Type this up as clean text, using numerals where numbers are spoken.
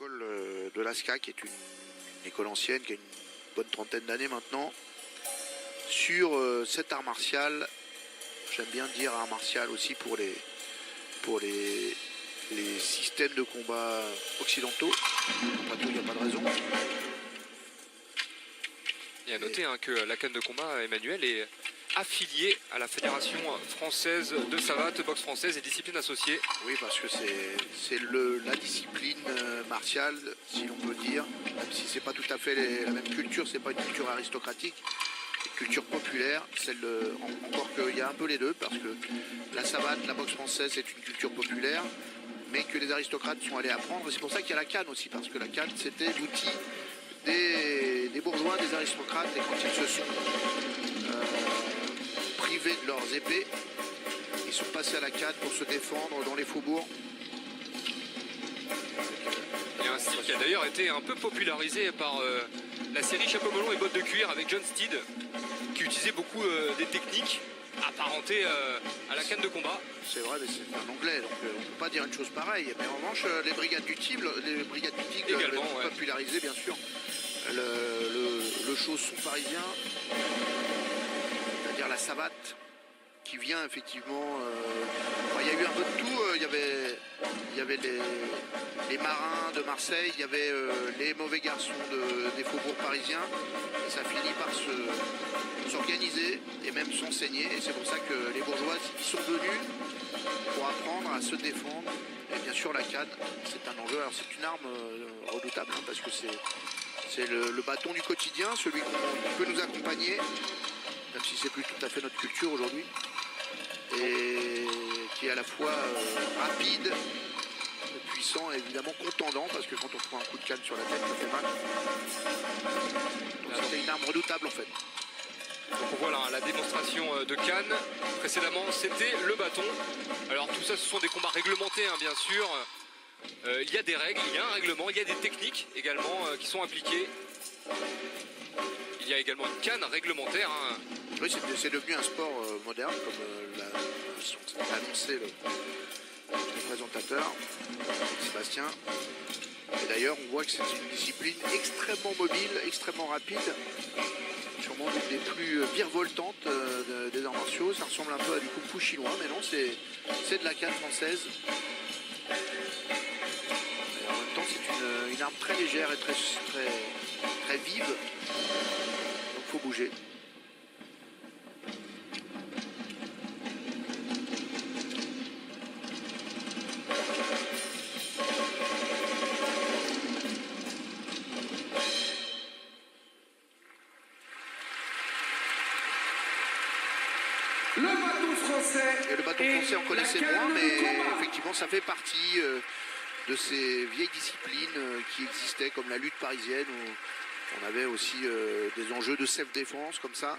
l'école de l'ASCA, qui est une école ancienne, qui a une bonne trentaine d'années maintenant, sur cet art martial. J'aime bien dire art martial aussi pour les systèmes de combat occidentaux. Après tout, il n'y a pas de raison. Et à noter que la canne de combat, Emmanuel, est affiliée à la Fédération française de savate, boxe française et discipline associée. Oui, parce que c'est la discipline martiale, si l'on peut dire, même si c'est pas tout à fait la même culture, c'est pas une culture aristocratique, une culture populaire, encore qu'il y a un peu les deux, parce que la savate, la boxe française, c'est une culture populaire, mais que les aristocrates sont allés apprendre. C'est pour ça qu'il y a la canne aussi, parce que la canne, c'était l'outil des bourgeois, des aristocrates, et quand ils se sont privés de leurs épées, ils sont passés à la canne pour se défendre dans les faubourgs. Et un style qui a d'ailleurs été un peu popularisé par la série Chapeau melon et bottes de cuir avec John Steed, qui utilisait beaucoup des techniques apparentées à la canne de combat. C'est vrai, mais c'est un anglais, donc on ne peut pas dire une chose pareille. Mais en revanche, les brigades du Tigre également, l'ont popularisé, bien sûr. Le chausson parisien, c'est-à-dire la savate, qui vient effectivement. Il y a eu un peu de tout. Il y avait les marins de Marseille, il y avait les mauvais garçons des faubourgs parisiens. Et ça finit par s'organiser et même s'enseigner. Et c'est pour ça que les bourgeois y sont venus pour apprendre à se défendre. Et bien sûr, la canne, c'est un enjeu. Alors, c'est une arme redoutable, parce que c'est le bâton du quotidien, celui qui peut nous accompagner, même si c'est plus tout à fait notre culture aujourd'hui, et qui est à la fois rapide, puissant et évidemment contendant, parce que quand on prend un coup de canne sur la tête, ça fait mal. Donc c'était une arme redoutable en fait. Donc on voit la démonstration de canne. Précédemment, c'était le bâton. Alors tout ça, ce sont des combats réglementés, bien sûr. Il y a des règles, il y a un règlement, il y a des techniques également qui sont appliquées. Il y a également une canne réglementaire. Oui, c'est devenu un sport moderne, comme l'a annoncé le présentateur, Sébastien. Et d'ailleurs, on voit que c'est une discipline extrêmement mobile, extrêmement rapide, sûrement l'une des plus virevoltantes des arts martiaux. Ça ressemble un peu à du kung-fu chinois, mais non, c'est de la canne française. Et en même temps, c'est une arme très légère et très vive. Donc, il faut bouger. Et le bâton français, on connaissait moins, mais effectivement, ça fait partie de ces vieilles disciplines qui existaient, comme la lutte parisienne, où on avait aussi des enjeux de self-défense comme ça.